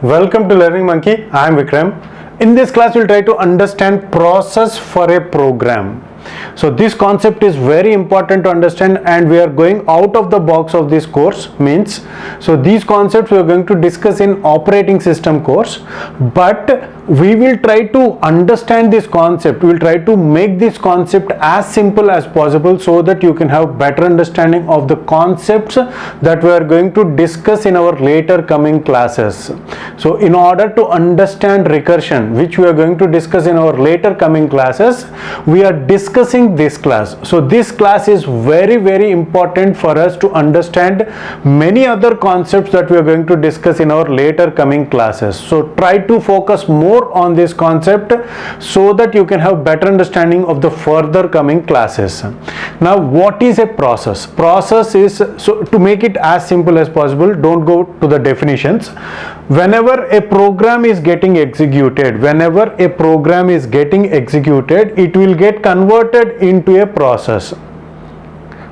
Welcome to Learning Monkey. I am Vikram. In this class, we'll try to understand process for a program. So this concept is very important to understand, and we are going out of the box of this course. Means, so these concepts we are going to discuss in operating system course, but we will try to understand this concept. We will try to make this concept as simple as possible so that you can have better understanding of the concepts that we are going to discuss in our later coming classes. So in order to understand recursion, which we are going to discuss in our later coming classes, we are discussing this class. So this class is very important for us to understand many other concepts that we are going to discuss in our later coming classes. So try to focus more on this concept so that you can have better understanding of the further coming classes. Now, what is a process? Process is, so to make it as simple as possible, don't go to the definitions. Whenever a program is getting executed, it will get converted into a process.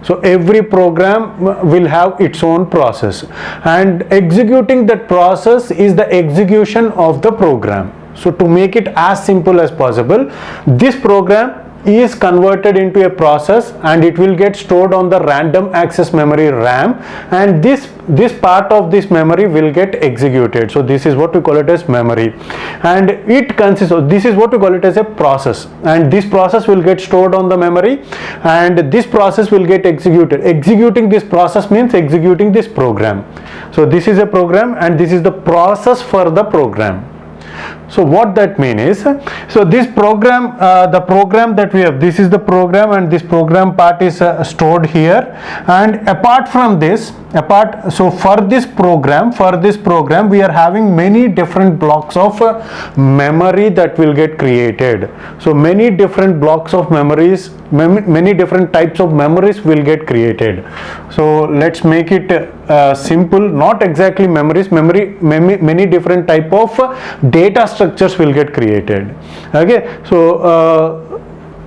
So every program will have its own process, and executing that process is the execution of the program. So to make it as simple as possible, this program is converted into a process and it will get stored on the random access memory RAM, and this part of this memory will get executed. So this is what we call it as memory, and it consists of, this is what we call it as a process, and this process will get stored on the memory and this process will get executed. Executing this process means executing this program. So this is a program and this is the process for the program. So what that means is, so this program, the program that we have, this is the program, and this program part is stored here. And apart from this, so for this program, we are having many different blocks of memory that will get created. So many different blocks of memories, many different types of memories will get created. So let's make it simple, not exactly memories, many different type of data structures will get created. Okay, so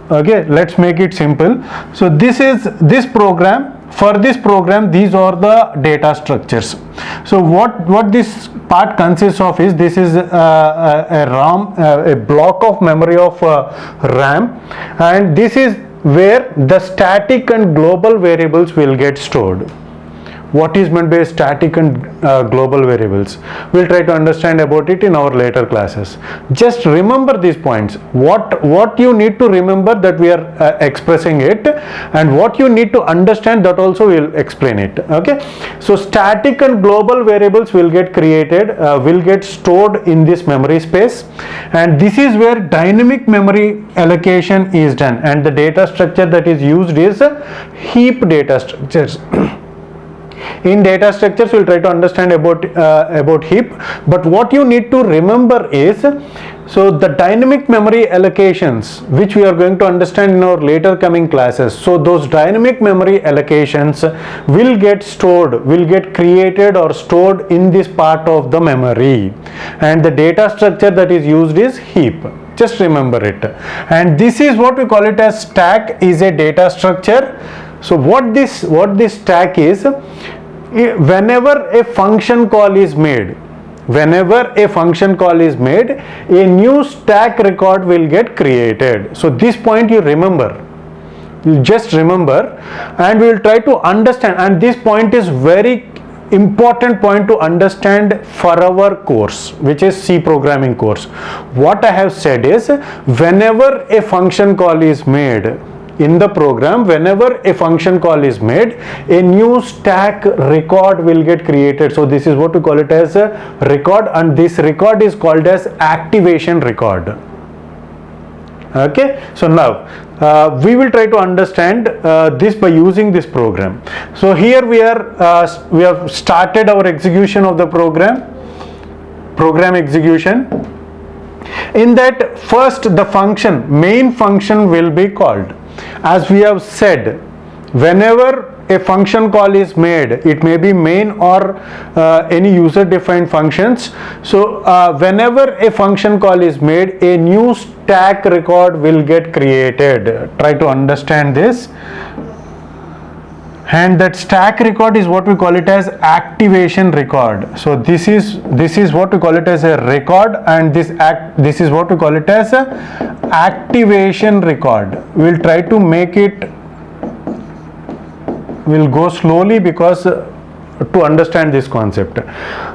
okay, let's make it simple. So this is this program. For this program, these are the data structures. So what this part consists of is, this is a RAM, a block of memory of RAM, and this is where the static and global variables will get stored. What is meant by static and global variables? We'll try to understand about it in our later classes. Just remember these points. What you need to remember, that we are expressing it, and what you need to understand, that also we'll explain it. Okay. So static and global variables will get created, will get stored in this memory space, and this is where dynamic memory allocation is done, and the data structure that is used is heap data structures. In data structures, we'll try to understand about heap, but what you need to remember is, so the dynamic memory allocations, which we are going to understand in our later coming classes. So those dynamic memory allocations will get stored, will get created or stored in this part of the memory, and the data structure that is used is heap. Just remember it. And this is what we call it as stack, is a data structure. So what this stack is, whenever a function call is made, a new stack record will get created. So this point you remember. You just remember, and we will try to understand, and this point is very important point to understand for our course, which is C programming course. What I have said is, whenever a function call is made in the program, a new stack record will get created. So this is what we call it as a record, and this record is called as activation record. Okay, so now we will try to understand this by using this program. So here we have started our execution of the program execution. In that, first the main function will be called. As we have said, whenever a function call is made, it may be main or any user defined functions. So whenever a function call is made, a new stack record will get created. Try to understand this. and that stack record is what we call it as activation record. So this is what we call it as a record, and this is what we call it as a activation record. We'll try to make it, we'll go slowly because to understand this concept.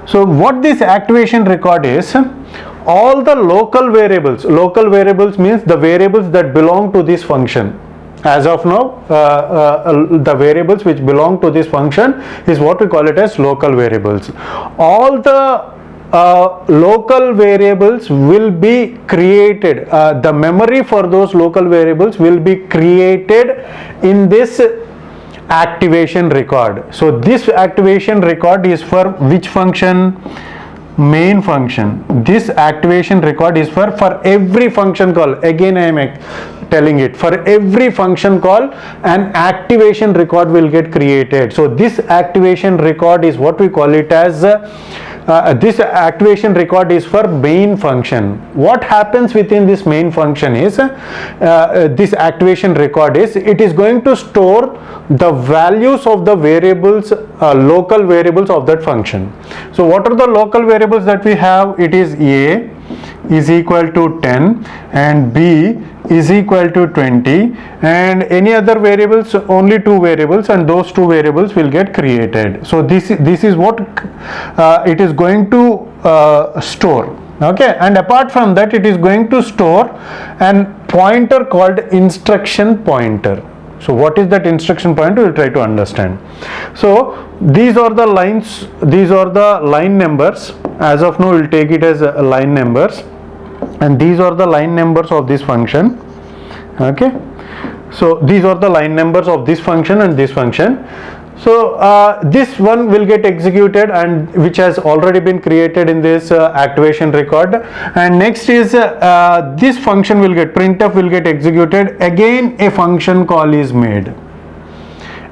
So what this activation record is, all the local variables means the variables that belong to this function. As of now, the variables which belong to this function is what we call it as local variables. All the local variables will be created, the memory for those local variables will be created in this activation record. So this activation record is for which function? Main function. This activation record is for every function call. Again I am telling it, for every function call an activation record will get created. So this activation record is what we call it as this activation record is for main function. What happens within this main function is this activation record is, it is going to store the values of the variables, local variables of that function. So what are the local variables that we have? It is A is equal to 10 and B is equal to 20, and any other variables, only two variables, and those two variables will get created. So this is what it is going to store. Okay, and apart from that, it is going to store an pointer called instruction pointer. So what is that instruction pointer? We'll try to understand. So these are the lines, these are the line numbers. As of now, we'll take it as line numbers, and these are the line numbers of this function. Okay, so these are the line numbers of this function and this function. So this one will get executed, and which has already been created in this activation record. And next is this function will get, printf will get executed. Again a function call is made.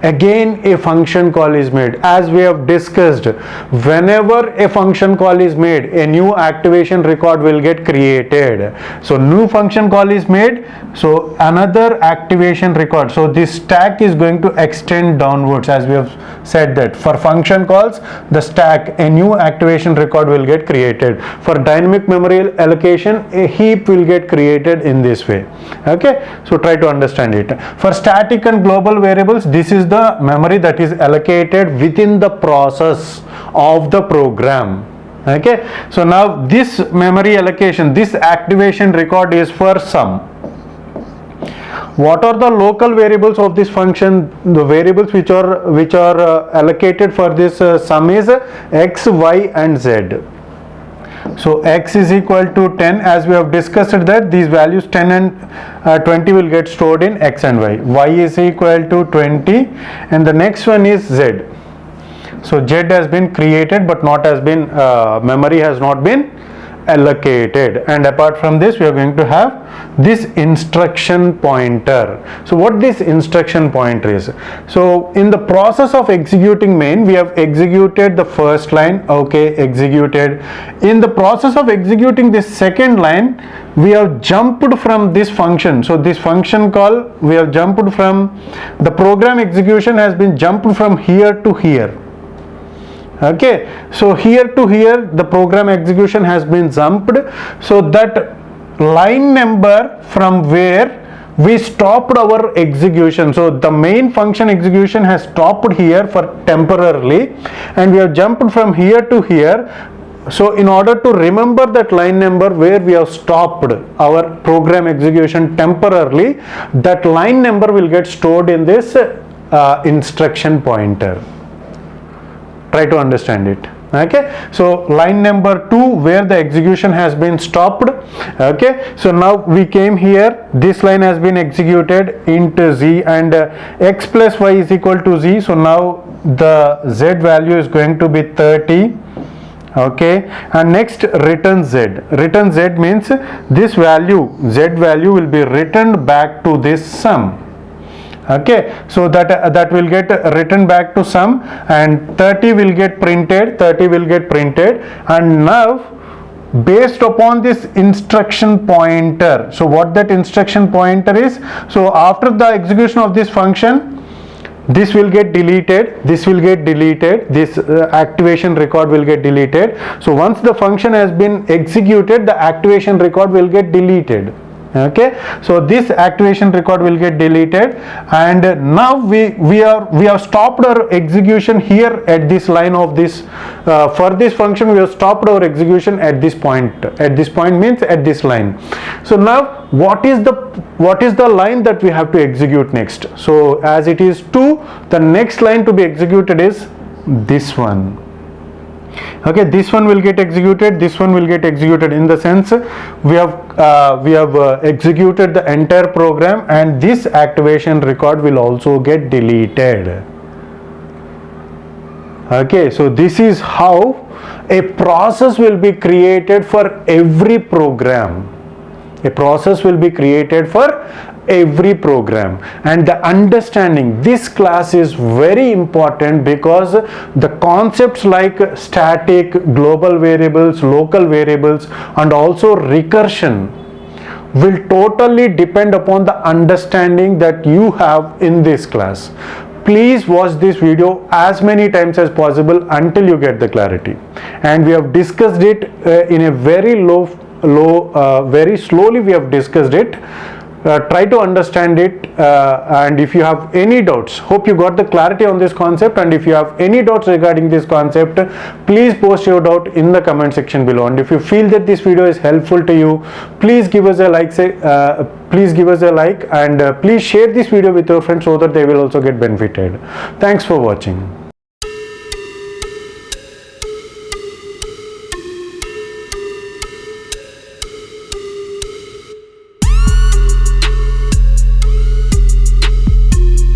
Again a function call is made. As we have discussed, whenever a function call is made, a new activation record will get created. So new function call is made, so another activation record. So this stack is going to extend downwards, as we have said that for function calls, the stack, a new activation record will get created. For dynamic memory allocation, a heap will get created in this way. Okay, so try to understand it. For static and global variables, this is the memory that is allocated within the process of the program. Okay, so now this memory allocation, this activation record is for sum. What are the local variables of this function? The variables which are allocated for this sum is x, y and z. So x is equal to 10, as we have discussed that these values 10 and 20 will get stored in x and y. Y is equal to 20, and the next one is z. So z has been created, but not has been memory has not been allocated. And apart from this, we are going to have this instruction pointer. So what this instruction pointer is? So in the process of executing main, we have executed the first line. Okay, executed. In the process of executing this second line, we have jumped from this function. So this function call, we have jumped from, the program execution has been jumped from here to here. Okay, so here to here the program execution has been jumped, so that line number from where we stopped our execution, so the main function execution has stopped here for temporarily, and we have jumped from here to here. So in order to remember that line number where we have stopped our program execution temporarily, that line number will get stored in this instruction pointer. Try to understand it. Okay, so line number 2 where the execution has been stopped. Okay, so now we came here, this line has been executed into z, and x plus y is equal to z. So now the z value is going to be 30. Okay, and next return z. Return z means this value, z value will be returned back to this sum. Okay, so that will get written back to sum, and 30 will get printed, and now based upon this instruction pointer. So what that instruction pointer is, so after the execution of this function, this will get deleted, this will get deleted, this activation record will get deleted. So once the function has been executed, the activation record will get deleted. Okay, so this activation record will get deleted, and now we have stopped our execution here at this line of this for this function. We have stopped our execution at this point. At this point means at this line. So now what is the line that we have to execute next? So as it is 2, the next line to be executed is this one. Okay, this one will get executed, this one will get executed. In the sense, we have executed the entire program, and this activation record will also get deleted. Okay, so this is how a process will be created for every program. A process will be created for every program, and the understanding this class is very important, because the concepts like static, global variables, local variables, and also recursion will totally depend upon the understanding that you have in this class. Please watch this video as many times as possible until you get the clarity. And we have discussed it in a very very slowly we have discussed it. Try to understand it, and if you have any doubts, hope you got the clarity on this concept, and if you have any doubts regarding this concept, please post your doubt in the comment section below. And if you feel that this video is helpful to you, please give us a like, and please share this video with your friends so that they will also get benefited. Thanks for watching.